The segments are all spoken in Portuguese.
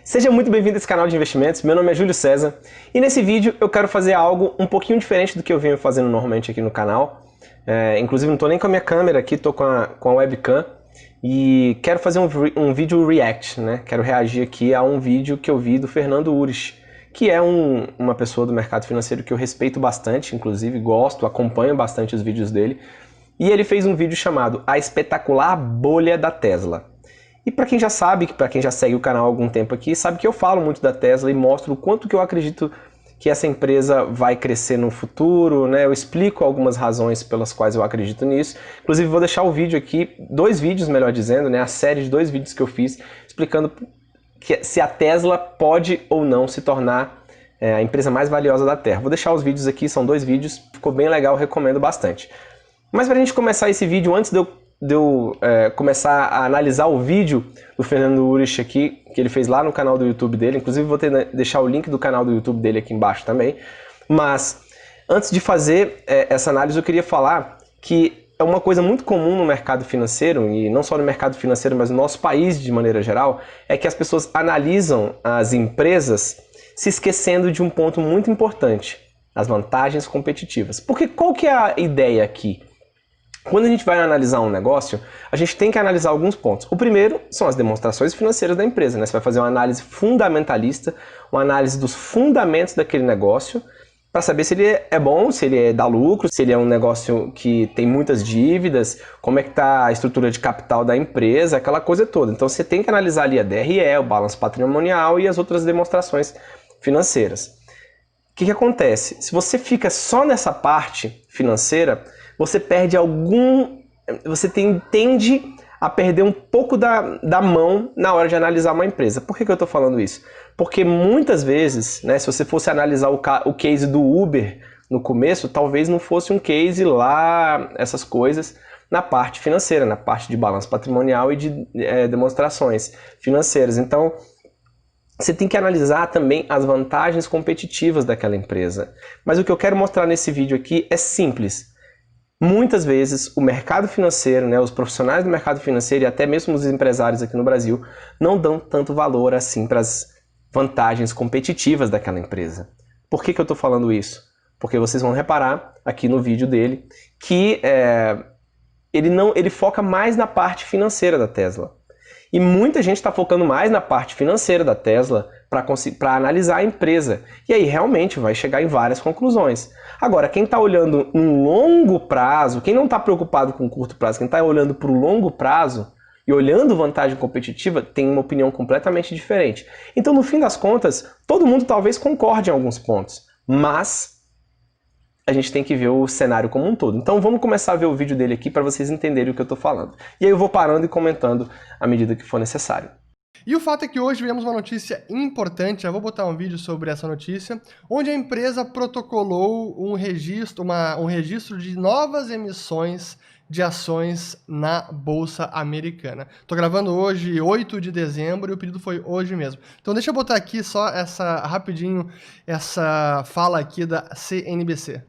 Seja muito bem-vindo a esse canal de investimentos, meu nome é Júlio César e nesse vídeo eu quero fazer algo um pouquinho diferente do que eu venho fazendo normalmente aqui no canal. Inclusive não estou nem com a minha câmera aqui, estou com a webcam e quero fazer um vídeo react, né? Quero reagir aqui a um vídeo que eu vi do Fernando Urich, que é uma pessoa do mercado financeiro que eu respeito bastante, inclusive gosto, acompanho bastante os vídeos dele. E ele fez um vídeo chamado A Espetacular Bolha da Tesla. E para quem já sabe, para quem já segue o canal há algum tempo aqui, sabe que eu falo muito da Tesla e mostro o quanto que eu acredito que essa empresa vai crescer no futuro, né? Eu explico algumas razões pelas quais eu acredito nisso. Inclusive vou deixar o vídeo aqui, 2 vídeos, melhor dizendo, né? A série de 2 vídeos que eu fiz explicando se a Tesla pode ou não se tornar a empresa mais valiosa da Terra. Vou deixar os vídeos aqui, são 2 vídeos, ficou bem legal, recomendo bastante. Mas para a gente começar esse vídeo, antes de eu começar a analisar o vídeo do Fernando Urich aqui, que ele fez lá no canal do YouTube dele, inclusive vou deixar o link do canal do YouTube dele aqui embaixo também, mas antes de fazer essa análise eu queria falar que é uma coisa muito comum no mercado financeiro, e não só no mercado financeiro, mas no nosso país de maneira geral, é que as pessoas analisam as empresas se esquecendo de um ponto muito importante, as vantagens competitivas. Porque qual que é a ideia aqui? Quando a gente vai analisar um negócio, a gente tem que analisar alguns pontos. O primeiro são as demonstrações financeiras da empresa, né? Você vai fazer uma análise fundamentalista, uma análise dos fundamentos daquele negócio, para saber se ele é bom, se ele dá lucro, se ele é um negócio que tem muitas dívidas, como é que está a estrutura de capital da empresa, aquela coisa toda. Então você tem que analisar ali a DRE, o balanço patrimonial e as outras demonstrações financeiras. O que acontece? Se você fica só nessa parte financeira, você tende a perder um pouco da mão na hora de analisar uma empresa. Por que eu estou falando isso? Porque muitas vezes, né, se você fosse analisar o case do Uber no começo, talvez não fosse um case lá, essas coisas, na parte financeira, na parte de balanço patrimonial e de demonstrações financeiras. Então, você tem que analisar também as vantagens competitivas daquela empresa. Mas o que eu quero mostrar nesse vídeo aqui é simples. Muitas vezes o mercado financeiro, né, os profissionais do mercado financeiro e até mesmo os empresários aqui no Brasil não dão tanto valor assim para as vantagens competitivas daquela empresa. Por que eu estou falando isso? Porque vocês vão reparar aqui no vídeo dele que ele foca mais na parte financeira da Tesla. E muita gente está focando mais na parte financeira da Tesla para analisar a empresa. E aí realmente vai chegar em várias conclusões. Agora, quem está olhando um longo prazo, quem não está preocupado com o curto prazo, quem está olhando para o longo prazo e olhando vantagem competitiva, tem uma opinião completamente diferente. Então, no fim das contas, todo mundo talvez concorde em alguns pontos, mas a gente tem que ver o cenário como um todo. Então vamos começar a ver o vídeo dele aqui para vocês entenderem o que eu estou falando. E aí eu vou parando e comentando à medida que for necessário. E o fato é que hoje vemos uma notícia importante, já vou botar um vídeo sobre essa notícia, onde a empresa protocolou um registro de novas emissões de ações na Bolsa Americana. Tô gravando hoje, 8 de dezembro, e o pedido foi hoje mesmo. Então deixa eu botar aqui só rapidinho essa fala aqui da CNBC.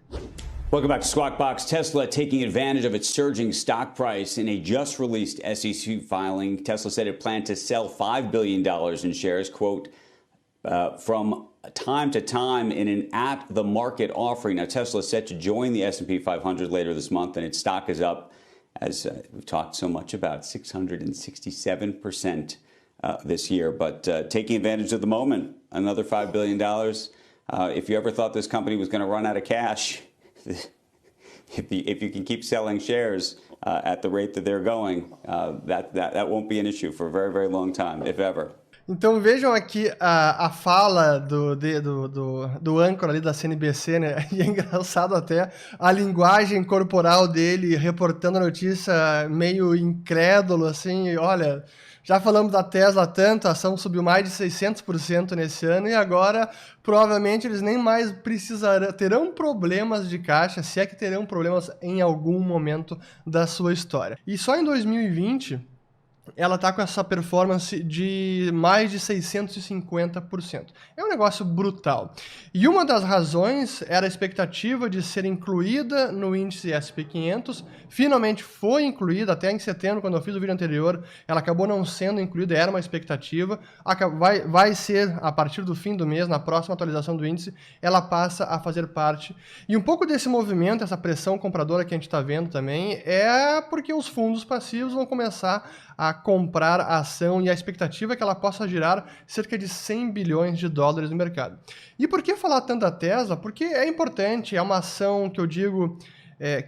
Welcome back to Squawk Box. Tesla taking advantage of its surging stock price in a just released SEC filing. Tesla said it planned to sell $5 billion in shares, quote, from time to time in an at-the-market offering. Now, Tesla is set to join the S&P 500 later this month, and its stock is up, as we've talked so much about, 667% this year. But taking advantage of the moment, another $5 billion. If you ever thought this company was going to run out of cash, if you can keep selling shares at the rate that they're going, that won't be an issue for a very, very long time, if ever. Então vejam aqui a fala do âncora ali da CNBC, né? E é engraçado até a linguagem corporal dele reportando a notícia meio incrédulo, assim, olha, já falamos da Tesla tanto, a ação subiu mais de 600% nesse ano e agora provavelmente eles nem mais terão problemas de caixa, se é que terão problemas em algum momento da sua história. E só em 2020... ela está com essa performance de mais de 650%. É um negócio brutal. E uma das razões era a expectativa de ser incluída no índice S&P 500. Finalmente foi incluída, até em setembro, quando eu fiz o vídeo anterior, ela acabou não sendo incluída, era uma expectativa. Vai ser, a partir do fim do mês, na próxima atualização do índice, ela passa a fazer parte. E um pouco desse movimento, essa pressão compradora que a gente está vendo também, é porque os fundos passivos vão começar a comprar a ação e a expectativa é que ela possa girar cerca de 100 bilhões de dólares no mercado. E por que falar tanto da Tesla? Porque é importante, é uma ação que eu digo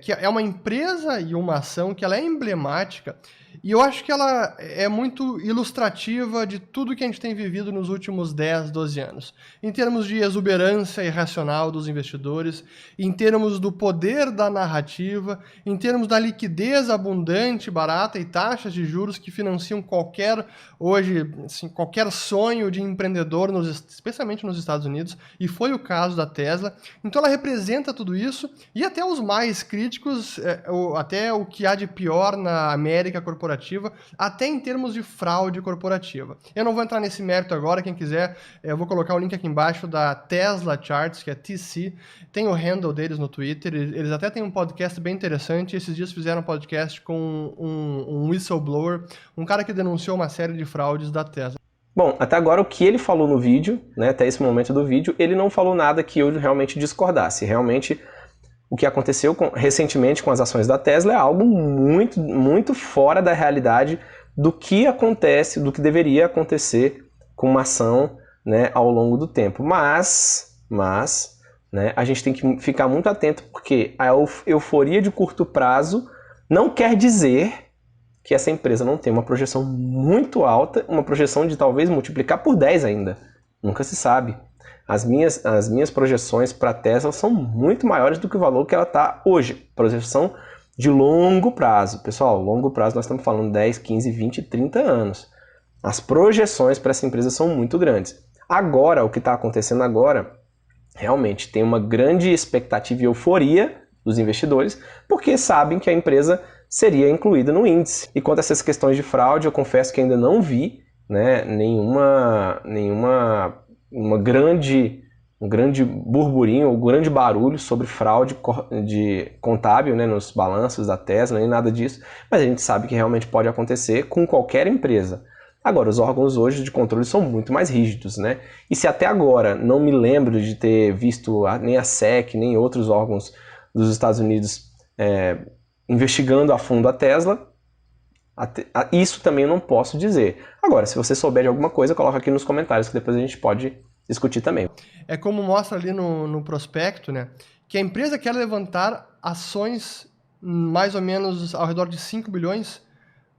que é uma empresa e uma ação que ela é emblemática e eu acho que ela é muito ilustrativa de tudo que a gente tem vivido nos últimos 10, 12 anos. Em termos de exuberância irracional dos investidores, em termos do poder da narrativa, em termos da liquidez abundante, barata e taxas de juros que financiam qualquer sonho de empreendedor, especialmente nos Estados Unidos, e foi o caso da Tesla. Então ela representa tudo isso e até os mais críticos, até o que há de pior na América corporativa, até em termos de fraude corporativa. Eu não vou entrar nesse mérito agora, quem quiser, eu vou colocar o link aqui embaixo da Tesla Charts, que é TC, tem o handle deles no Twitter, eles até têm um podcast bem interessante, esses dias fizeram um podcast com um whistleblower, um cara que denunciou uma série de fraudes da Tesla. Bom, até agora o que ele falou no vídeo, né, até esse momento do vídeo, ele não falou nada que eu realmente discordasse. Realmente, o que aconteceu recentemente com as ações da Tesla é algo muito, muito fora da realidade do que acontece, do que deveria acontecer com uma ação, né, ao longo do tempo. Mas né, a gente tem que ficar muito atento porque a euforia de curto prazo não quer dizer que essa empresa não tem uma projeção muito alta, uma projeção de talvez multiplicar por 10 ainda. Nunca se sabe. As minhas projeções para a Tesla são muito maiores do que o valor que ela está hoje. Projeção de longo prazo. Pessoal, longo prazo nós estamos falando 10, 15, 20, 30 anos. As projeções para essa empresa são muito grandes. Agora, o que está acontecendo agora, realmente tem uma grande expectativa e euforia dos investidores, porque sabem que a empresa seria incluída no índice. E quanto a essas questões de fraude, eu confesso que ainda não vi, né, um grande burburinho, um grande barulho sobre fraude de contábil, né, nos balanços da Tesla, nem nada disso, mas a gente sabe que realmente pode acontecer com qualquer empresa. Agora, os órgãos hoje de controle são muito mais rígidos, né? E se até agora não me lembro de ter visto nem a SEC, nem outros órgãos dos Estados Unidos investigando a fundo a Tesla, isso também eu não posso dizer. Agora, se você souber de alguma coisa, coloca aqui nos comentários que depois a gente pode discutir também. É como mostra ali no prospecto, né, que a empresa quer levantar ações mais ou menos ao redor de 5 bilhões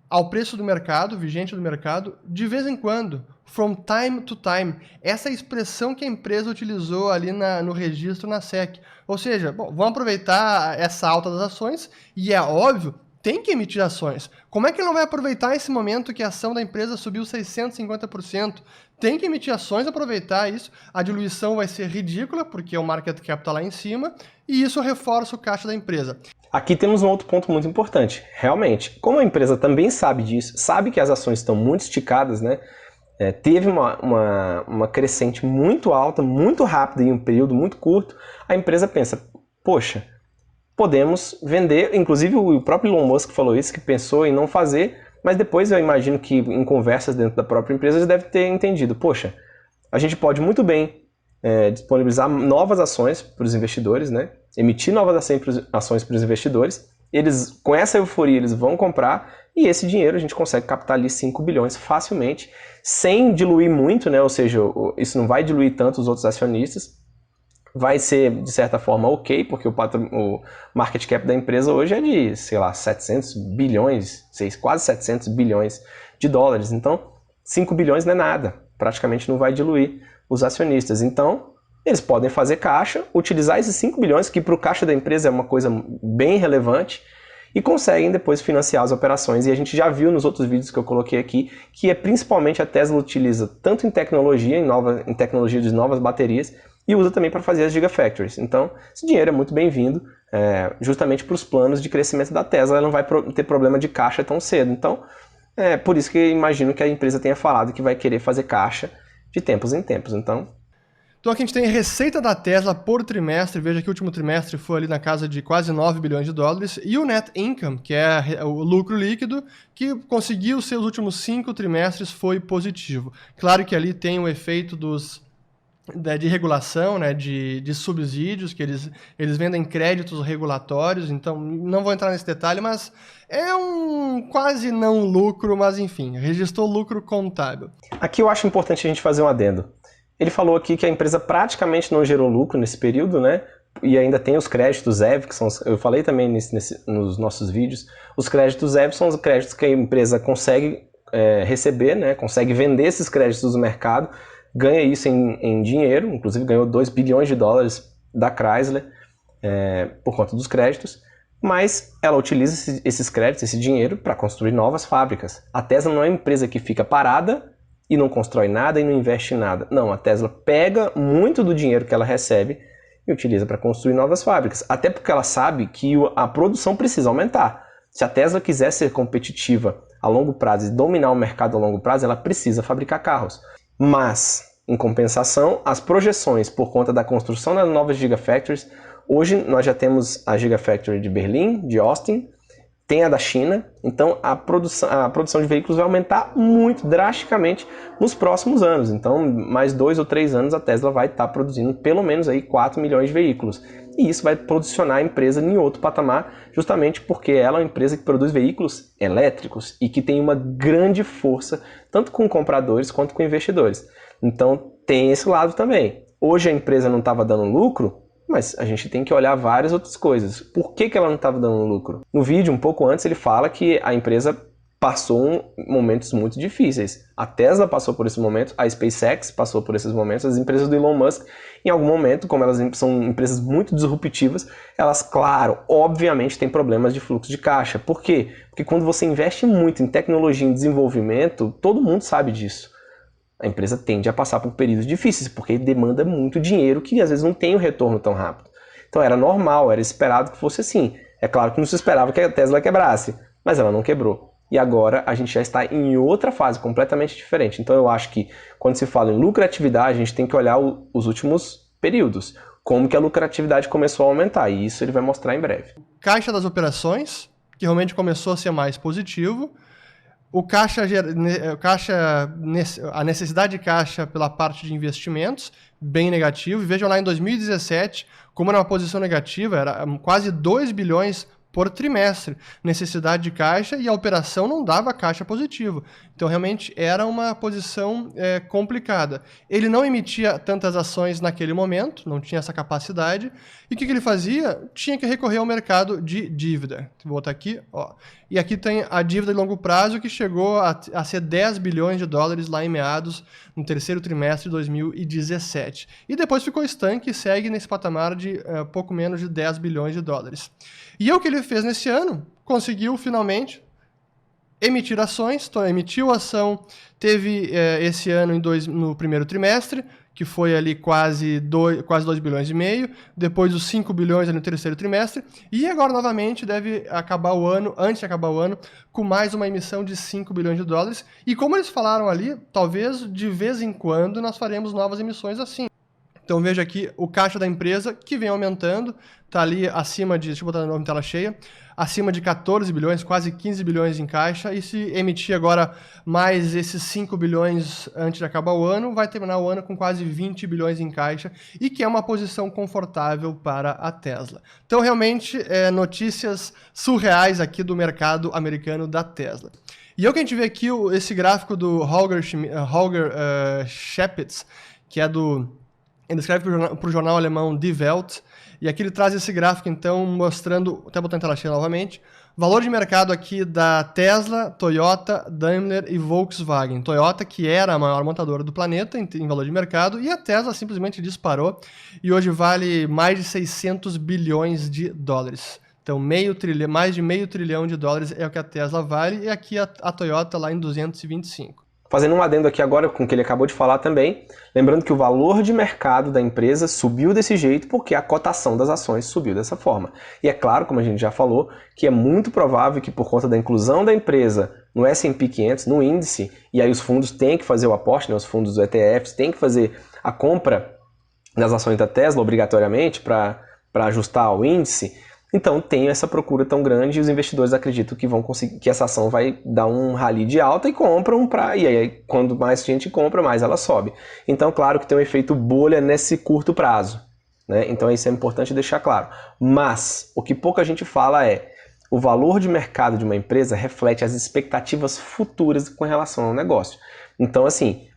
ao preço do mercado, vigente do mercado, de vez em quando, from time to time. Essa é a expressão que a empresa utilizou ali no registro na SEC. Ou seja, vamos aproveitar essa alta das ações e é óbvio, tem que emitir ações. Como é que ele não vai aproveitar esse momento que a ação da empresa subiu 650%? Tem que emitir ações, aproveitar isso. A diluição vai ser ridícula, porque o market cap está lá em cima, e isso reforça o caixa da empresa. Aqui temos um outro ponto muito importante. Realmente, como a empresa também sabe disso, sabe que as ações estão muito esticadas, né? Teve uma crescente muito alta, muito rápida em um período muito curto, a empresa pensa, poxa, podemos vender, inclusive o próprio Elon Musk falou isso, que pensou em não fazer, mas depois eu imagino que em conversas dentro da própria empresa eles devem ter entendido, poxa, a gente pode muito bem disponibilizar novas ações para os investidores, né? Emitir novas ações para os investidores, eles, com essa euforia eles vão comprar e esse dinheiro a gente consegue captar ali 5 bilhões facilmente, sem diluir muito, né? Ou seja, isso não vai diluir tanto os outros acionistas, vai ser, de certa forma, ok, porque o market cap da empresa hoje é de, sei lá, 700 bilhões, quase 700 bilhões de dólares. Então, 5 bilhões não é nada, praticamente não vai diluir os acionistas. Então, eles podem fazer caixa, utilizar esses 5 bilhões, que para o caixa da empresa é uma coisa bem relevante, e conseguem depois financiar as operações. E a gente já viu nos outros vídeos que eu coloquei aqui, que principalmente a Tesla utiliza tanto em tecnologia, em tecnologia de novas baterias, e usa também para fazer as Gigafactories. Então, esse dinheiro é muito bem-vindo, justamente para os planos de crescimento da Tesla. Ela não vai ter problema de caixa tão cedo. Então, É por isso que eu imagino que a empresa tenha falado que vai querer fazer caixa de tempos em tempos. Então aqui a gente tem a receita da Tesla por trimestre. Veja que o último trimestre foi ali na casa de quase 9 bilhões de dólares. E o net income, que é o lucro líquido, que conseguiu seus últimos 5 trimestres, foi positivo. Claro que ali tem o efeito de regulação, né, de subsídios, que eles vendem créditos regulatórios, então não vou entrar nesse detalhe, mas é um quase não lucro, mas enfim, registrou lucro contábil. Aqui eu acho importante a gente fazer um adendo. Ele falou aqui que a empresa praticamente não gerou lucro nesse período, né? E ainda tem os créditos EV, que são, eu falei também nos nossos vídeos, os créditos EV são os créditos que a empresa consegue receber, né? Consegue vender esses créditos no mercado, ganha isso em dinheiro, inclusive ganhou 2 bilhões de dólares da Chrysler por conta dos créditos, mas ela utiliza esses créditos, esse dinheiro, para construir novas fábricas. A Tesla não é uma empresa que fica parada e não constrói nada e não investe em nada. Não, a Tesla pega muito do dinheiro que ela recebe e utiliza para construir novas fábricas. Até porque ela sabe que a produção precisa aumentar. Se a Tesla quiser ser competitiva a longo prazo e dominar o mercado a longo prazo, ela precisa fabricar carros. Mas, em compensação, as projeções por conta da construção das novas Gigafactories, hoje nós já temos a Gigafactory de Berlim, de Austin, tem a da China, então a produção de veículos vai aumentar muito drasticamente nos próximos anos. Então, mais 2 ou 3 anos a Tesla vai estar produzindo pelo menos aí 4 milhões de veículos. E isso vai posicionar a empresa em outro patamar, justamente porque ela é uma empresa que produz veículos elétricos e que tem uma grande força, tanto com compradores quanto com investidores. Então, tem esse lado também. Hoje a empresa não estava dando lucro, mas a gente tem que olhar várias outras coisas. Por que ela não estava dando lucro? No vídeo, um pouco antes, ele fala que a empresa passou momentos muito difíceis. A Tesla passou por esse momento, a SpaceX passou por esses momentos, as empresas do Elon Musk, em algum momento, como elas são empresas muito disruptivas, elas, claro, obviamente têm problemas de fluxo de caixa. Por quê? Porque quando você investe muito em tecnologia e em desenvolvimento, todo mundo sabe disso. A empresa tende a passar por períodos difíceis, porque demanda muito dinheiro que às vezes não tem o retorno tão rápido. Então era normal, era esperado que fosse assim. É claro que não se esperava que a Tesla quebrasse, mas ela não quebrou. E agora a gente já está em outra fase completamente diferente. Então eu acho que quando se fala em lucratividade, a gente tem que olhar os últimos períodos. Como que a lucratividade começou a aumentar, e isso ele vai mostrar em breve. Caixa das operações, que realmente começou a ser mais positivo. A necessidade de caixa pela parte de investimentos, bem negativo. E vejam lá em 2017, como era uma posição negativa, era quase 2 bilhões por trimestre, necessidade de caixa, e a operação não dava caixa positivo. Então, realmente, era uma posição complicada. Ele não emitia tantas ações naquele momento, não tinha essa capacidade, e o que ele fazia? Tinha que recorrer ao mercado de dívida. Vou botar aqui, ó. E aqui tem a dívida de longo prazo, que chegou a ser 10 bilhões de dólares lá em meados, no terceiro trimestre de 2017. E depois ficou estanque e segue nesse patamar de pouco menos de 10 bilhões de dólares. E é o que ele fez nesse ano, conseguiu finalmente emitir ações, então emitiu ação, teve esse ano no primeiro trimestre, que foi ali quase 2 bilhões e meio, depois os 5 bilhões no terceiro trimestre, e agora novamente deve acabar o ano, antes de acabar o ano, com mais uma emissão de 5 bilhões de dólares, e como eles falaram ali, talvez de vez em quando nós faremos novas emissões assim. Então veja aqui o caixa da empresa, que vem aumentando, está ali acima de, deixa eu botar de novo em tela cheia, acima de 14 bilhões, quase 15 bilhões em caixa, e se emitir agora mais esses 5 bilhões antes de acabar o ano, vai terminar o ano com quase 20 bilhões em caixa, e que é uma posição confortável para a Tesla. Então realmente notícias surreais aqui do mercado americano da Tesla. E é o que a gente vê aqui, esse gráfico do Holger Schepitz, que é ele escreve para o jornal alemão Die Welt, e aqui ele traz esse gráfico, então, mostrando, até botar em tela cheia novamente, valor de mercado aqui da Tesla, Toyota, Daimler e Volkswagen. Toyota, que era a maior montadora do planeta em valor de mercado, e a Tesla simplesmente disparou, e hoje vale mais de 600 bilhões de dólares. Então, mais de meio trilhão de dólares é o que a Tesla vale, e aqui a Toyota lá em 225. Fazendo um adendo aqui agora com o que ele acabou de falar também, lembrando que o valor de mercado da empresa subiu desse jeito porque a cotação das ações subiu dessa forma. E é claro, como a gente já falou, que é muito provável que por conta da inclusão da empresa no S&P 500, no índice, e aí os fundos têm que fazer o aporte, né, os fundos dos ETFs têm que fazer a compra das ações da Tesla obrigatoriamente para ajustar ao índice, então tem essa procura tão grande e os investidores acreditam que vão conseguir, que essa ação vai dar um rally de alta e compram e aí quando mais gente compra, mais ela sobe. Então, claro que tem um efeito bolha nesse curto prazo, né? Então isso é importante deixar claro. Mas o que pouca gente fala é o valor de mercado de uma empresa reflete as expectativas futuras com relação ao negócio. Então, assim,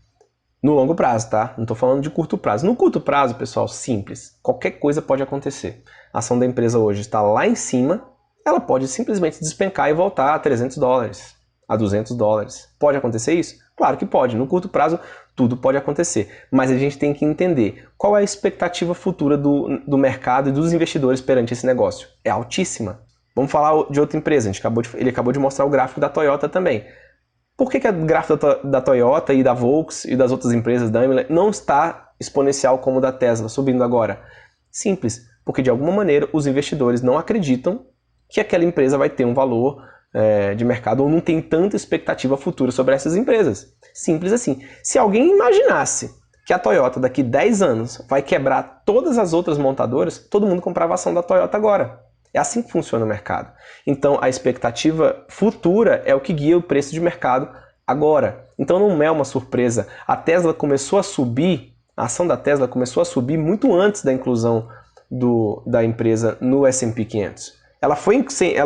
no longo prazo, tá? Não estou falando de curto prazo. No curto prazo, pessoal, simples. Qualquer coisa pode acontecer. A ação da empresa hoje está lá em cima, ela pode simplesmente despencar e voltar a $300, a $200. Pode acontecer isso? Claro que pode. No curto prazo, tudo pode acontecer. Mas a gente tem que entender qual é a expectativa futura do mercado e dos investidores perante esse negócio. É altíssima. Vamos falar de outra empresa. Ele acabou de mostrar o gráfico da Toyota também. Por que o gráfico da Toyota e da Volkswagen e das outras empresas da Daimler não está exponencial como o da Tesla, subindo agora? Simples, porque de alguma maneira os investidores não acreditam que aquela empresa vai ter um valor de mercado ou não tem tanta expectativa futura sobre essas empresas. Simples assim. Se alguém imaginasse que a Toyota daqui 10 anos vai quebrar todas as outras montadoras, todo mundo comprava ação da Toyota agora. É assim que funciona o mercado. Então, a expectativa futura é o que guia o preço de mercado agora. Então, não é uma surpresa. A Tesla começou a subir, a ação da Tesla começou a subir muito antes da inclusão da empresa no S&P 500. Ela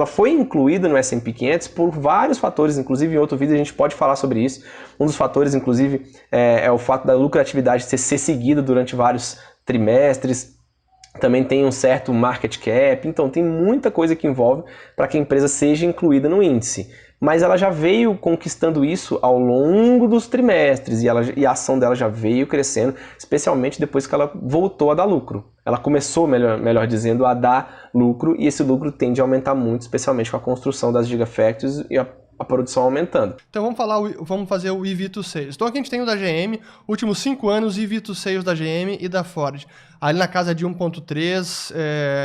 foi incluída no S&P 500 por vários fatores, inclusive em outro vídeo a gente pode falar sobre isso. Um dos fatores, inclusive, é o fato da lucratividade ser seguida durante vários trimestres. Também tem um certo market cap, então tem muita coisa que envolve para que a empresa seja incluída no índice. Mas ela já veio conquistando isso ao longo dos trimestres e a ação dela já veio crescendo, especialmente depois que ela voltou a dar lucro. Ela começou, melhor dizendo, a dar lucro e esse lucro tende a aumentar muito, especialmente com a construção das Gigafactories e a produção aumentando. Então vamos fazer o EV to Sales. Então aqui a gente tem o da GM, últimos 5 anos, EV to Sales da GM e da Ford. Ali na casa de 1.3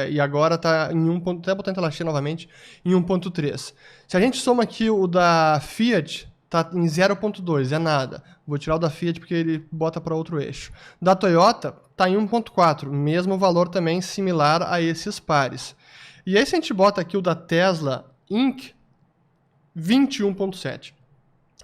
e agora está em 1. Até botar em tela cheia novamente, em 1.3. Se a gente soma aqui o da Fiat, está em 0.2, é nada. Vou tirar o da Fiat porque ele bota para outro eixo. Da Toyota está em 1.4, mesmo valor também similar a esses pares. E aí se a gente bota aqui o da Tesla Inc., 21.7.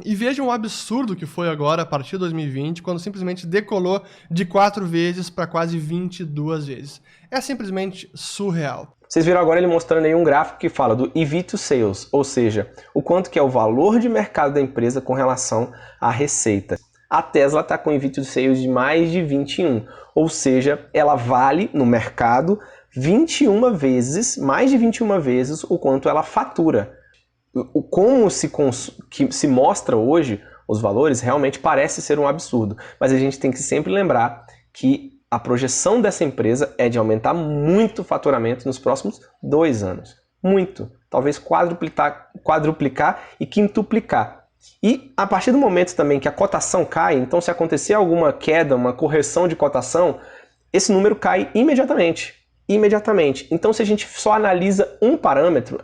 E vejam o absurdo que foi agora, a partir de 2020, quando simplesmente decolou de 4 vezes para quase 22 vezes. É simplesmente surreal. Vocês viram agora ele mostrando aí um gráfico que fala do EV to Sales, ou seja, o quanto que é o valor de mercado da empresa com relação à receita. A Tesla está com EV to Sales de mais de 21, ou seja, ela vale no mercado 21 vezes, mais de 21 vezes o quanto ela fatura. Como se mostra hoje os valores realmente parece ser um absurdo, mas a gente tem que sempre lembrar que a projeção dessa empresa é de aumentar muito o faturamento nos próximos 2 anos. Muito. Talvez quadruplicar e quintuplicar. E a partir do momento também que a cotação cai, então se acontecer alguma queda, uma correção de cotação, esse número cai imediatamente. Então, se a gente só analisa um parâmetro,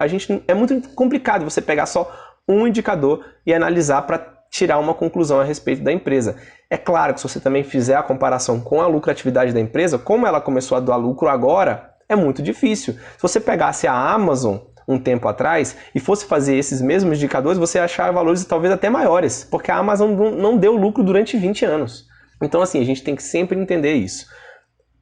é muito complicado você pegar só um indicador e analisar para tirar uma conclusão a respeito da empresa. É claro que se você também fizer a comparação com a lucratividade da empresa, como ela começou a dar lucro agora, é muito difícil. Se você pegasse a Amazon um tempo atrás e fosse fazer esses mesmos indicadores, você ia achar valores talvez até maiores, porque a Amazon não deu lucro durante 20 anos. Então, assim, a gente tem que sempre entender isso.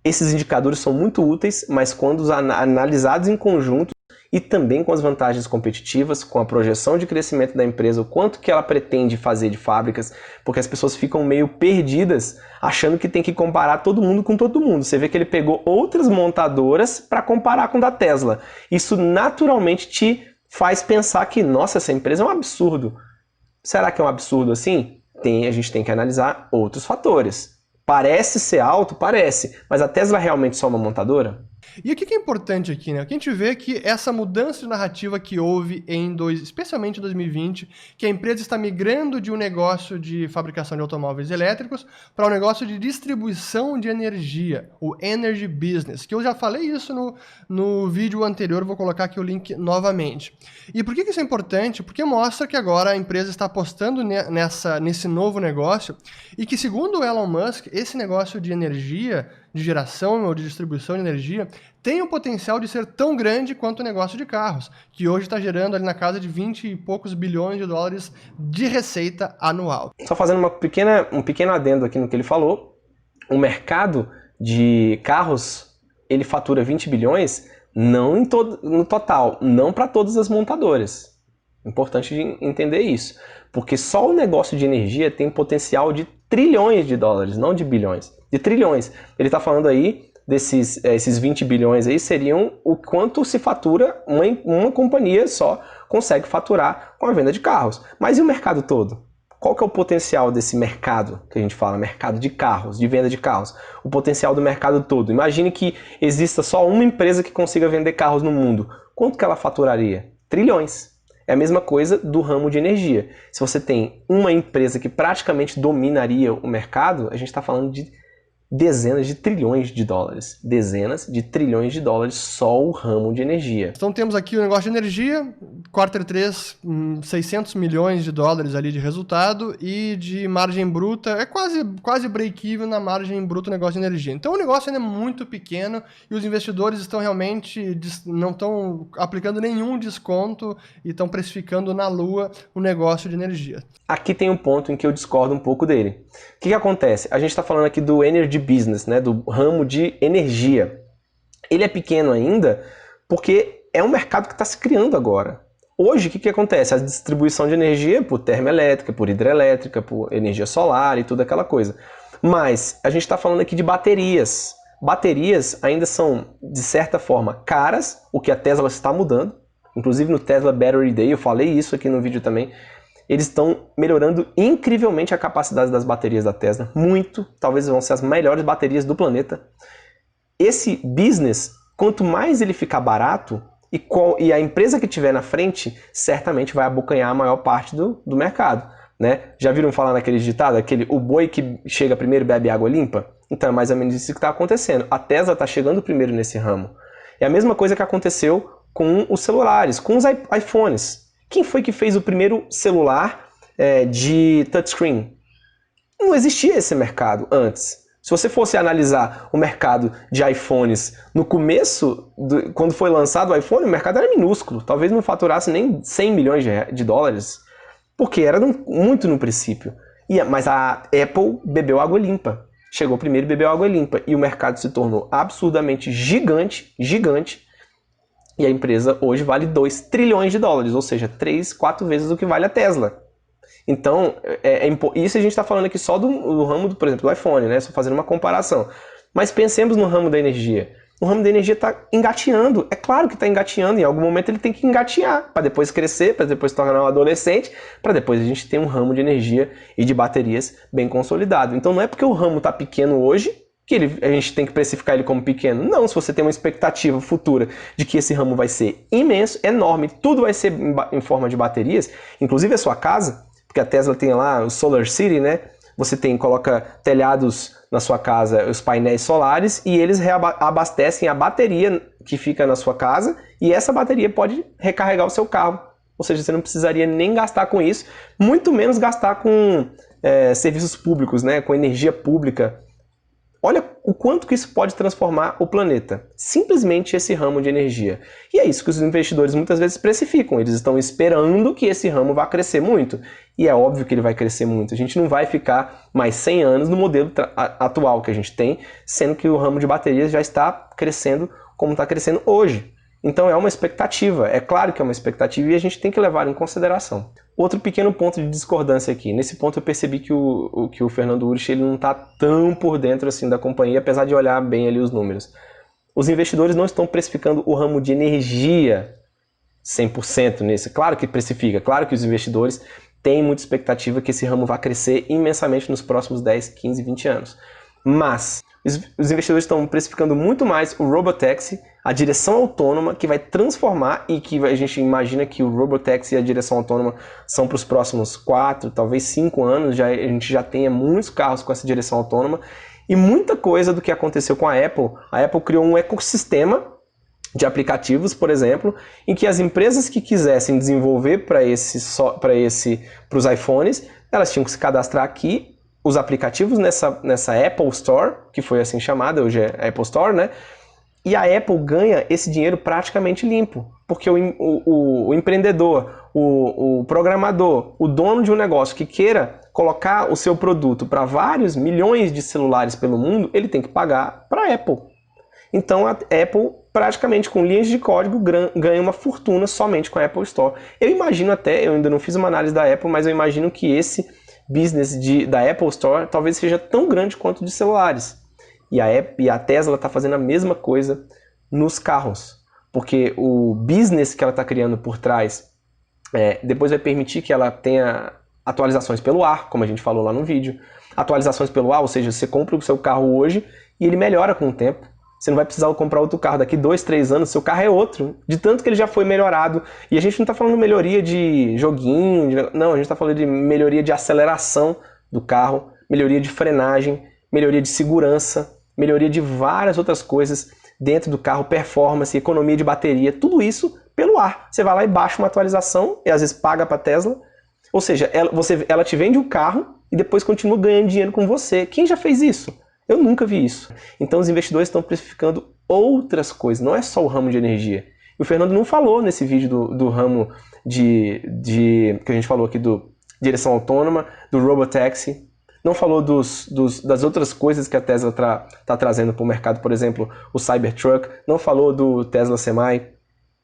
Esses indicadores são muito úteis, mas quando analisados em conjunto e também com as vantagens competitivas, com a projeção de crescimento da empresa, o quanto que ela pretende fazer de fábricas, porque as pessoas ficam meio perdidas achando que tem que comparar todo mundo com todo mundo. Você vê que ele pegou outras montadoras para comparar com a da Tesla. Isso naturalmente te faz pensar que, nossa, essa empresa é um absurdo. Será que é um absurdo assim? A gente tem que analisar outros fatores. Parece ser alto? Parece. Mas a Tesla realmente só uma montadora? E o que é importante aqui, né? O que a gente vê é que essa mudança de narrativa que houve especialmente em 2020, que a empresa está migrando de um negócio de fabricação de automóveis elétricos para um negócio de distribuição de energia, o Energy Business, que eu já falei isso no vídeo anterior, vou colocar aqui o link novamente. E por que isso é importante? Porque mostra que agora a empresa está apostando nesse novo negócio e que, segundo o Elon Musk, esse negócio de energia, de geração ou de distribuição de energia, tem o potencial de ser tão grande quanto o negócio de carros, que hoje está gerando ali na casa de 20 e poucos bilhões de dólares de receita anual. Só fazendo um pequeno adendo aqui no que ele falou, o mercado de carros, ele fatura 20 bilhões não no total, não para todas as montadoras. Importante entender isso, porque só o negócio de energia tem potencial de trilhões de dólares, não de bilhões, de trilhões. Ele está falando aí esses 20 bilhões aí seriam o quanto se fatura, uma companhia só consegue faturar com a venda de carros. Mas e o mercado todo? Qual que é o potencial desse mercado que a gente fala, mercado de carros, de venda de carros? O potencial do mercado todo. Imagine que exista só uma empresa que consiga vender carros no mundo. Quanto que ela faturaria? Trilhões. É a mesma coisa do ramo de energia. Se você tem uma empresa que praticamente dominaria o mercado, a gente está falando de dezenas de trilhões de dólares. Dezenas de trilhões de dólares só o ramo de energia. Então temos aqui o negócio de energia, quarter 3, 600 milhões de dólares ali de resultado e de margem bruta, é quase break-even na margem bruta do negócio de energia. Então o negócio ainda é muito pequeno e os investidores estão realmente, não estão aplicando nenhum desconto e estão precificando na lua o negócio de energia. Aqui tem um ponto em que eu discordo um pouco dele. O que acontece? A gente está falando aqui do Energy Business, né, do ramo de energia. Ele é pequeno ainda porque é um mercado que está se criando agora. Hoje, o que acontece? A distribuição de energia por termoelétrica, por hidrelétrica, por energia solar e tudo aquela coisa. Mas a gente está falando aqui de baterias. Baterias ainda são, de certa forma, caras, o que a Tesla está mudando. Inclusive no Tesla Battery Day, eu falei isso aqui no vídeo também. Eles estão melhorando incrivelmente a capacidade das baterias da Tesla. Muito, talvez vão ser as melhores baterias do planeta. Esse business, quanto mais ele ficar barato, e a empresa que tiver na frente, certamente vai abocanhar a maior parte do mercado. Né? Já viram falar naquele ditado? O boi que chega primeiro bebe água limpa? Então é mais ou menos isso que está acontecendo. A Tesla está chegando primeiro nesse ramo. É a mesma coisa que aconteceu com os celulares, com os iPhones. Quem foi que fez o primeiro celular de touchscreen? Não existia esse mercado antes. Se você fosse analisar o mercado de iPhones no começo, quando foi lançado o iPhone, o mercado era minúsculo. Talvez não faturasse nem 100 milhões de dólares, porque era muito no princípio. Mas a Apple bebeu água limpa. Chegou primeiro e bebeu água limpa. E o mercado se tornou absurdamente gigante, gigante. E a empresa hoje vale 2 trilhões de dólares, ou seja, 3, 4 vezes o que vale a Tesla. Então, isso a gente está falando aqui só do ramo, por exemplo, do iPhone, né? Só fazendo uma comparação. Mas pensemos no ramo da energia. O ramo da energia está engateando. É claro que está engateando. Em algum momento ele tem que engatear para depois crescer, para depois se tornar um adolescente, para depois a gente ter um ramo de energia e de baterias bem consolidado. Então não é porque o ramo está pequeno hoje que a gente tem que precificar ele como pequeno. Não, se você tem uma expectativa futura de que esse ramo vai ser imenso, enorme, tudo vai ser em forma de baterias, inclusive a sua casa, porque a Tesla tem lá o Solar City, né? Você coloca telhados na sua casa, os painéis solares, e eles abastecem a bateria que fica na sua casa, e essa bateria pode recarregar o seu carro. Ou seja, você não precisaria nem gastar com isso, muito menos gastar com serviços públicos, né? Com energia pública. Olha o quanto que isso pode transformar o planeta. Simplesmente esse ramo de energia. E é isso que os investidores muitas vezes precificam. Eles estão esperando que esse ramo vá crescer muito. E é óbvio que ele vai crescer muito. A gente não vai ficar mais 100 anos no modelo atual que a gente tem, sendo que o ramo de baterias já está crescendo como está crescendo hoje. Então é uma expectativa. É claro que é uma expectativa e a gente tem que levar em consideração. Outro pequeno ponto de discordância aqui. Nesse ponto eu percebi que o Fernando Urich ele não está tão por dentro assim da companhia, apesar de olhar bem ali os números. Os investidores não estão precificando o ramo de energia 100% nesse. Claro que precifica, claro que os investidores têm muita expectativa que esse ramo vai crescer imensamente nos próximos 10, 15, 20 anos. Mas os investidores estão precificando muito mais o Robotaxi, a direção autônoma, que vai transformar e que a gente imagina que o Robotaxi e a direção autônoma são para os próximos 4, talvez 5 anos, a gente já tenha muitos carros com essa direção autônoma. E muita coisa do que aconteceu com a Apple criou um ecossistema de aplicativos, por exemplo, em que as empresas que quisessem desenvolver para os iPhones, elas tinham que se cadastrar aqui, os aplicativos nessa Apple Store, que foi assim chamada, hoje é Apple Store, né? E a Apple ganha esse dinheiro praticamente limpo, porque o empreendedor, o programador, o dono de um negócio que queira colocar o seu produto para vários milhões de celulares pelo mundo, ele tem que pagar para a Apple. Então a Apple, praticamente com linhas de código, ganha uma fortuna somente com a Apple Store. Eu imagino até, eu ainda não fiz uma análise da Apple, mas eu imagino que esse business da Apple Store talvez seja tão grande quanto de celulares. E a Tesla está fazendo a mesma coisa nos carros, porque o business que ela está criando por trás depois vai permitir que ela tenha atualizações pelo ar, como a gente falou lá no vídeo. Atualizações pelo ar, ou seja, você compra o seu carro hoje e ele melhora com o tempo. Você não vai precisar comprar outro carro daqui 2, 3 anos, seu carro é outro, de tanto que ele já foi melhorado. E a gente não está falando melhoria de joguinho, não, a gente está falando de melhoria de aceleração do carro, melhoria de frenagem, melhoria de segurança, melhoria de várias outras coisas dentro do carro, performance, economia de bateria, tudo isso pelo ar. Você vai lá e baixa uma atualização e às vezes paga para a Tesla, ou seja, ela te vende o carro e depois continua ganhando dinheiro com você. Quem já fez isso? Eu nunca vi isso. Então os investidores estão precificando outras coisas, não é só o ramo de energia. E o Fernando não falou nesse vídeo do ramo que a gente falou aqui do direção autônoma, do Robotaxi, não falou das outras coisas que a Tesla está trazendo para o mercado, por exemplo, o Cybertruck, não falou do Tesla Semi.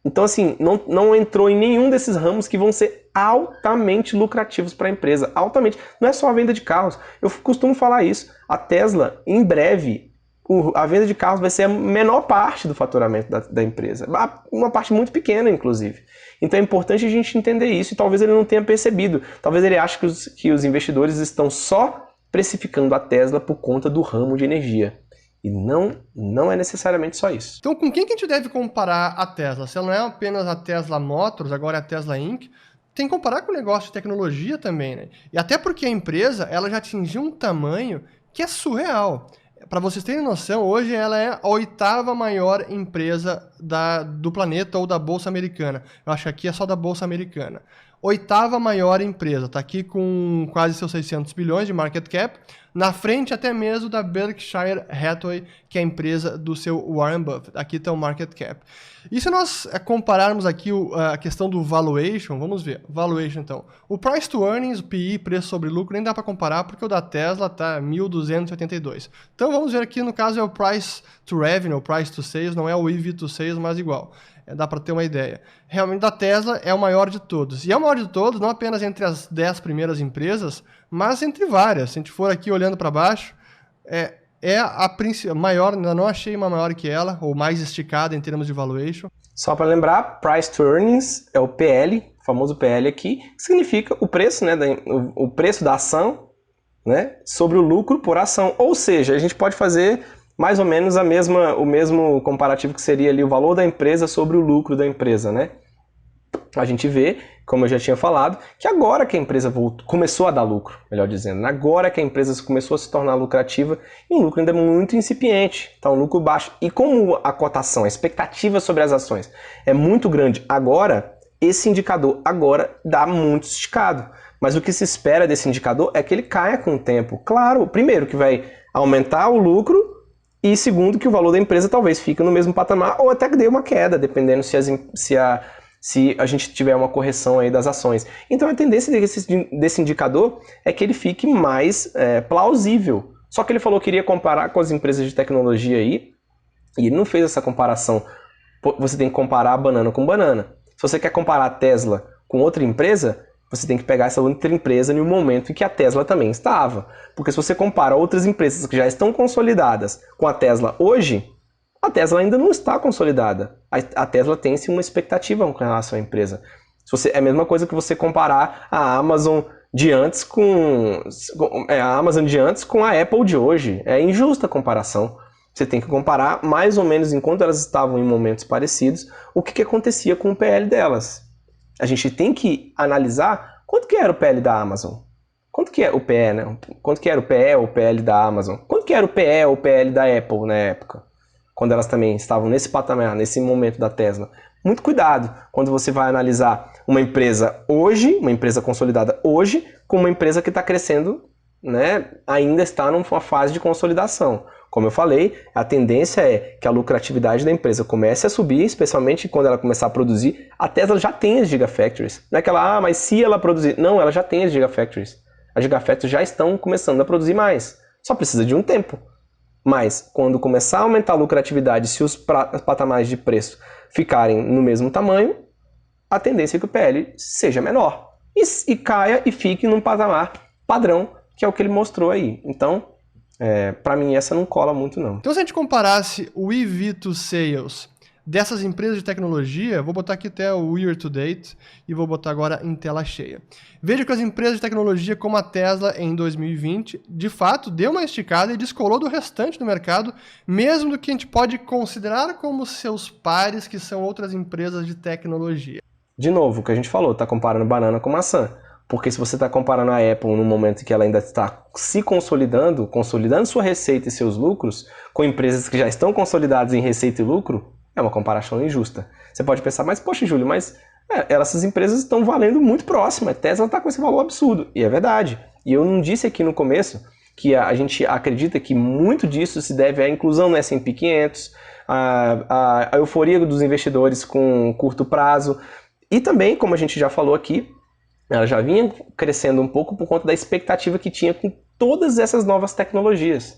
Então, assim, não entrou em nenhum desses ramos que vão ser altamente lucrativos para a empresa. Altamente. Não é só a venda de carros. Eu costumo falar isso. A Tesla, em breve, a venda de carros vai ser a menor parte do faturamento da empresa. Uma parte muito pequena, inclusive. Então é importante a gente entender isso e talvez ele não tenha percebido. Talvez ele ache que os investidores estão só precificando a Tesla por conta do ramo de energia. E não é necessariamente só isso. Então, com quem que a gente deve comparar a Tesla? Se ela não é apenas a Tesla Motors, agora é a Tesla Inc., tem que comparar com o negócio de tecnologia também, né? E até porque a empresa ela já atingiu um tamanho que é surreal. Para vocês terem noção, hoje ela é a 8ª maior empresa do planeta ou da Bolsa Americana. Eu acho que aqui é só da Bolsa Americana. 8ª maior empresa, está aqui com quase seus 600 bilhões de market cap, na frente até mesmo da Berkshire Hathaway, que é a empresa do seu Warren Buffett. Aqui está o market cap. E se nós compararmos aqui a questão do valuation, vamos ver. Valuation, então. O price to earnings, o PI, preço sobre lucro, nem dá para comparar porque o da Tesla está 1.282. Então vamos ver aqui, no caso é o price to revenue, o price to sales, não é o EV to sales, mas igual. Dá para ter uma ideia. Realmente, da Tesla é o maior de todos. E é o maior de todos, não apenas entre as 10 primeiras empresas, mas entre várias. Se a gente for aqui olhando para baixo, é a maior, ainda não achei uma maior que ela, ou mais esticada em termos de valuation. Só para lembrar, Price to Earnings é o PL, o famoso PL aqui, que significa o preço, né, o preço da ação, né, sobre o lucro por ação. Ou seja, a gente pode fazer mais ou menos o mesmo comparativo que seria ali o valor da empresa sobre o lucro da empresa, né? A gente vê, como eu já tinha falado, que agora que a empresa começou a dar lucro, melhor dizendo, agora que a empresa começou a se tornar lucrativa, e um lucro ainda muito incipiente, tá um lucro baixo. E como a cotação, a expectativa sobre as ações é muito grande agora, esse indicador agora dá muito esticado. Mas o que se espera desse indicador é que ele caia com o tempo. Claro, primeiro que vai aumentar o lucro, e segundo, que o valor da empresa talvez fique no mesmo patamar ou até que dê uma queda, dependendo se a gente tiver uma correção aí das ações. Então a tendência desse indicador é que ele fique mais plausível. Só que ele falou que iria comparar com as empresas de tecnologia aí, e ele não fez essa comparação. Você tem que comparar banana com banana. Se você quer comparar a Tesla com outra empresa, você tem que pegar essa outra empresa no momento em que a Tesla também estava. Porque se você compara outras empresas que já estão consolidadas com a Tesla hoje, a Tesla ainda não está consolidada. A Tesla tem sim uma expectativa com relação à empresa. É a mesma coisa que você comparar a Amazon de antes a Amazon de antes com a Apple de hoje. É injusta a comparação. Você tem que comparar mais ou menos enquanto elas estavam em momentos parecidos, o que acontecia com o PL delas. A gente tem que analisar quanto que era o PL da Amazon. Quanto que é o PE, né? Quanto que era o PE ou o PL da Amazon? Quanto que era o PE ou o PL da Apple na época? Quando elas também estavam nesse patamar, nesse momento da Tesla. Muito cuidado quando você vai analisar uma empresa hoje, uma empresa consolidada hoje, com uma empresa que está crescendo, né? Ainda está numa fase de consolidação. Como eu falei, a tendência é que a lucratividade da empresa comece a subir, especialmente quando ela começar a produzir. A Tesla já tem as Gigafactories. Não é aquela, mas se ela produzir... Não, ela já tem as Gigafactories. As Gigafactories já estão começando a produzir mais. Só precisa de um tempo. Mas, quando começar a aumentar a lucratividade, se os patamares de preço ficarem no mesmo tamanho, a tendência é que o PL seja menor. E caia e fique num patamar padrão, que é o que ele mostrou aí. Então... para mim essa não cola muito não. Então se a gente comparasse o EV to Sales dessas empresas de tecnologia, vou botar aqui até o year to date e vou botar agora em tela cheia. Veja que as empresas de tecnologia como a Tesla em 2020, de fato, deu uma esticada e descolou do restante do mercado, mesmo do que a gente pode considerar como seus pares, que são outras empresas de tecnologia. De novo, o que a gente falou, está comparando banana com maçã. Porque se você está comparando a Apple no momento que ela ainda está se consolidando sua receita e seus lucros, com empresas que já estão consolidadas em receita e lucro, é uma comparação injusta. Você pode pensar, mas poxa, Júlio, mas essas empresas estão valendo muito próximo, a Tesla está com esse valor absurdo. E é verdade. E eu não disse aqui no começo que a gente acredita que muito disso se deve à inclusão no S&P 500, a euforia dos investidores com curto prazo, e também, como a gente já falou aqui, ela já vinha crescendo um pouco por conta da expectativa que tinha com todas essas novas tecnologias.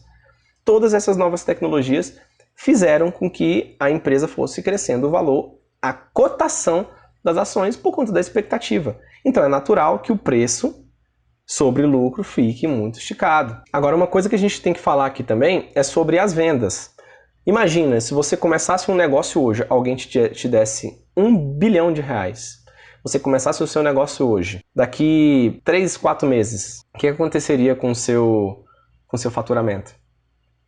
Todas essas novas tecnologias fizeram com que a empresa fosse crescendo o valor, a cotação das ações por conta da expectativa. Então é natural que o preço sobre lucro fique muito esticado. Agora, uma coisa que a gente tem que falar aqui também é sobre as vendas. Imagina, se você começasse um negócio hoje, alguém te desse R$1 bilhão. Você começasse o seu negócio hoje, daqui 3, 4 meses, o que aconteceria com o seu faturamento?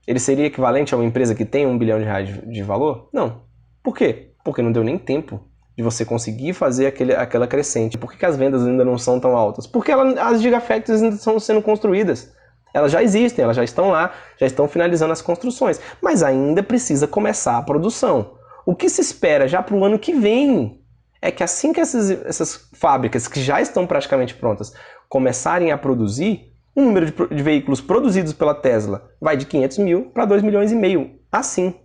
Ele seria equivalente a uma empresa que tem R$1 bilhão de valor? Não. Por quê? Porque não deu nem tempo de você conseguir fazer aquela crescente. Por que as vendas ainda não são tão altas? Porque as Gigafactories ainda estão sendo construídas. Elas já existem, elas já estão lá, já estão finalizando as construções. Mas ainda precisa começar a produção. O que se espera já para o ano que vem é que assim que essas fábricas que já estão praticamente prontas começarem a produzir, o número de veículos produzidos pela Tesla vai de 500 mil para 2,5 milhões. Assim.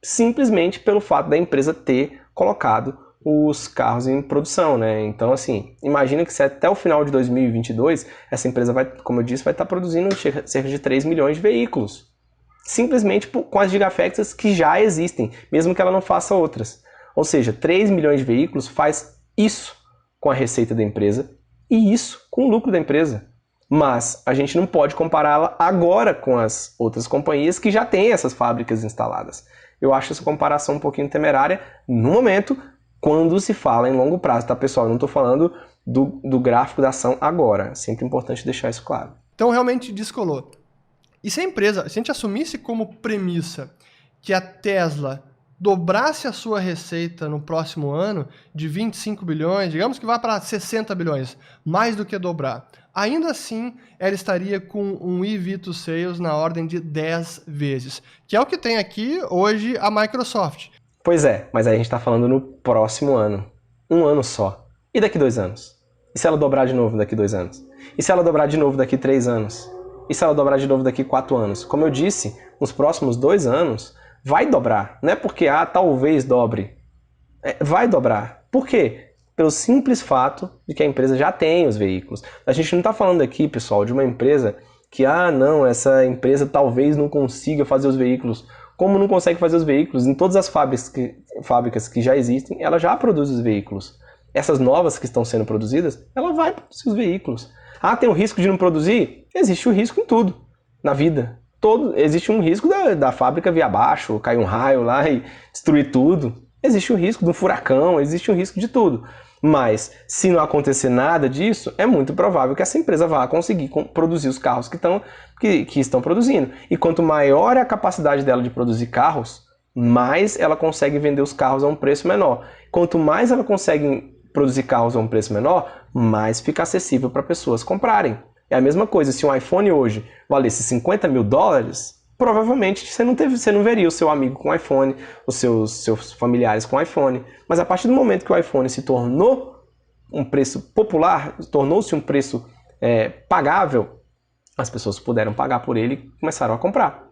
Simplesmente pelo fato da empresa ter colocado os carros em produção, né? Então, assim, imagina que se até o final de 2022, essa empresa vai, como eu disse, vai estar produzindo cerca de 3 milhões de veículos. Simplesmente com as Gigafactories que já existem, mesmo que ela não faça outras. Ou seja, 3 milhões de veículos faz isso com a receita da empresa e isso com o lucro da empresa. Mas a gente não pode compará-la agora com as outras companhias que já têm essas fábricas instaladas. Eu acho essa comparação um pouquinho temerária no momento quando se fala em longo prazo, tá, pessoal? Eu não estou falando do gráfico da ação agora. É sempre importante deixar isso claro. Então realmente descolou. E se a empresa, se a gente assumisse como premissa que a Tesla dobrasse a sua receita no próximo ano de 25 bilhões, digamos que vá para 60 bilhões, mais do que dobrar, ainda assim ela estaria com um EV to Sales na ordem de 10 vezes, que é o que tem aqui hoje a Microsoft. Pois é, mas aí a gente está falando no próximo ano. Um ano só. E daqui 2 anos? E se ela dobrar de novo daqui 2 anos? E se ela dobrar de novo daqui 3 anos? E se ela dobrar de novo daqui 4 anos? Como eu disse, nos próximos 2 anos, vai dobrar. Não é porque, talvez dobre. Vai dobrar. Por quê? Pelo simples fato de que a empresa já tem os veículos. A gente não está falando aqui, pessoal, de uma empresa que, não, essa empresa talvez não consiga fazer os veículos. Como não consegue fazer os veículos? Em todas as fábricas que já existem, ela já produz os veículos. Essas novas que estão sendo produzidas, ela vai produzir os veículos. Tem o risco de não produzir? Existe o risco em tudo, na vida. Existe um risco da fábrica vir abaixo, cair um raio lá e destruir tudo. Existe o risco de um furacão, existe o risco de tudo. Mas, se não acontecer nada disso, é muito provável que essa empresa vá conseguir produzir os carros que estão produzindo. E quanto maior é a capacidade dela de produzir carros, mais ela consegue vender os carros a um preço menor. Quanto mais ela consegue produzir carros a um preço menor, mais fica acessível para pessoas comprarem. É a mesma coisa, se um iPhone hoje valesse $50 mil, provavelmente você não veria o seu amigo com iPhone, os seus familiares com iPhone. Mas a partir do momento que o iPhone se tornou um preço popular, tornou-se um preço pagável, as pessoas puderam pagar por ele e começaram a comprar.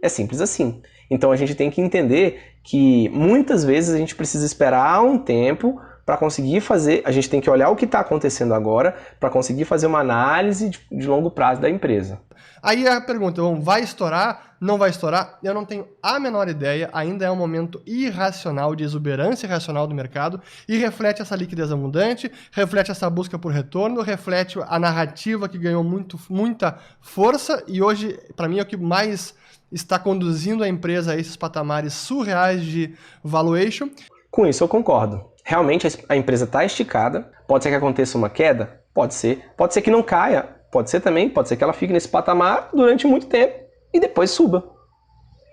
É simples assim. Então a gente tem que entender que muitas vezes a gente precisa esperar um tempo para conseguir fazer, a gente tem que olhar o que está acontecendo agora para conseguir fazer uma análise de longo prazo da empresa. Aí a pergunta, bom, vai estourar? Não vai estourar? Eu não tenho a menor ideia, ainda é um momento irracional, de exuberância irracional do mercado, e reflete essa liquidez abundante, reflete essa busca por retorno, reflete a narrativa que ganhou muita força, e hoje, para mim, é o que mais está conduzindo a empresa a esses patamares surreais de valuation. Com isso eu concordo. Realmente a empresa está esticada, pode ser que aconteça uma queda? Pode ser que não caia, pode ser que ela fique nesse patamar durante muito tempo e depois suba.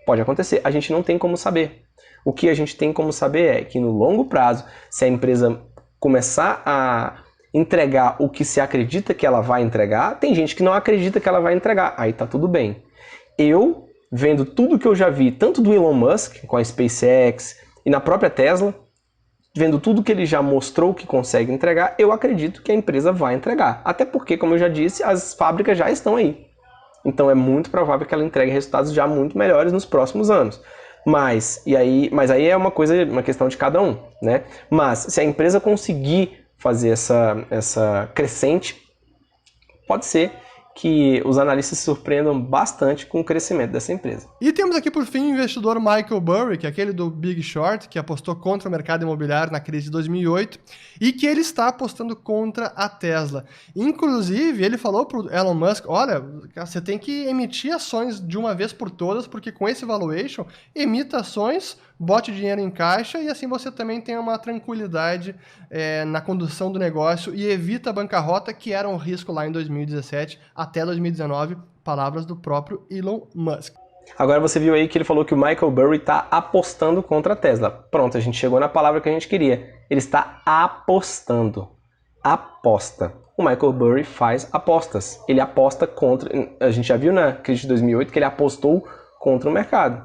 Pode acontecer, a gente não tem como saber. O que a gente tem como saber é que no longo prazo, se a empresa começar a entregar o que se acredita que ela vai entregar, tem gente que não acredita que ela vai entregar, aí tá tudo bem. Eu, vendo tudo que eu já vi, tanto do Elon Musk com a SpaceX e na própria Tesla, vendo tudo que ele já mostrou que consegue entregar, eu acredito que a empresa vai entregar. Até porque, como eu já disse, as fábricas já estão aí. Então é muito provável que ela entregue resultados já muito melhores nos próximos anos. Mas aí é uma questão de cada um, né? Mas se a empresa conseguir fazer essa crescente, pode ser que os analistas se surpreendam bastante com o crescimento dessa empresa. E temos aqui, por fim, o investidor Michael Burry, que é aquele do Big Short, que apostou contra o mercado imobiliário na crise de 2008, e que ele está apostando contra a Tesla. Inclusive, ele falou para o Elon Musk, olha, você tem que emitir ações de uma vez por todas, porque com esse valuation, emita ações, bote dinheiro em caixa, e assim você também tem uma tranquilidade na condução do negócio e evita a bancarrota, que era um risco lá em 2017 até 2019, palavras do próprio Elon Musk. Agora você viu aí que ele falou que o Michael Burry está apostando contra a Tesla. Pronto, a gente chegou na palavra que a gente queria. Ele está apostando. Aposta. O Michael Burry faz apostas. Ele aposta contra... A gente já viu na crise de 2008 que ele apostou contra o mercado.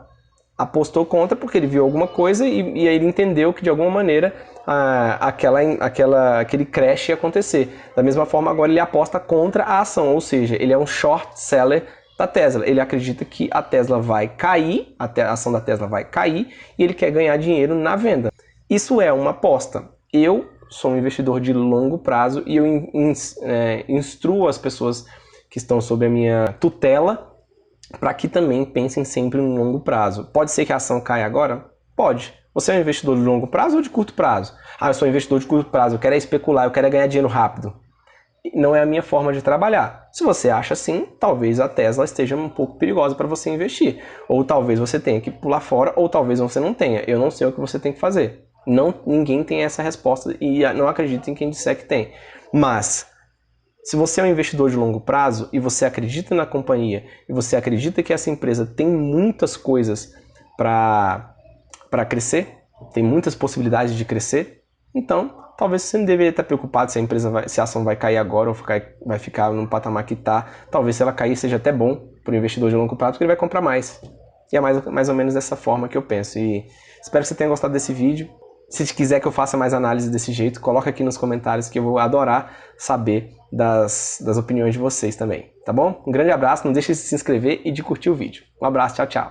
Apostou contra porque ele viu alguma coisa e aí ele entendeu que de alguma maneira aquele crash ia acontecer. Da mesma forma, agora ele aposta contra a ação, ou seja, ele é um short seller da Tesla. Ele acredita que a Tesla vai cair, a ação da Tesla vai cair e ele quer ganhar dinheiro na venda. Isso é uma aposta. Eu sou um investidor de longo prazo e eu instruo as pessoas que estão sob a minha tutela para que também pensem sempre no longo prazo. Pode ser que a ação caia agora? Pode. Você é um investidor de longo prazo ou de curto prazo? Ah, eu sou um investidor de curto prazo, eu quero especular, eu quero ganhar dinheiro rápido. Não é a minha forma de trabalhar. Se você acha assim, talvez a Tesla esteja um pouco perigosa para você investir. Ou talvez você tenha que pular fora, ou talvez você não tenha. Eu não sei o que você tem que fazer. Ninguém tem essa resposta e não acredito em quem disser que tem. Mas, se você é um investidor de longo prazo e você acredita na companhia e você acredita que essa empresa tem muitas coisas para crescer, tem muitas possibilidades de crescer, então talvez você não deveria estar preocupado se a ação vai cair agora ou vai ficar no patamar que está. Talvez se ela cair seja até bom para o investidor de longo prazo, porque ele vai comprar mais. E é mais ou menos dessa forma que eu penso. E espero que você tenha gostado desse vídeo. Se quiser que eu faça mais análise desse jeito, coloca aqui nos comentários que eu vou adorar saber das opiniões de vocês também, tá bom? Um grande abraço, não deixe de se inscrever e de curtir o vídeo. Um abraço, tchau, tchau.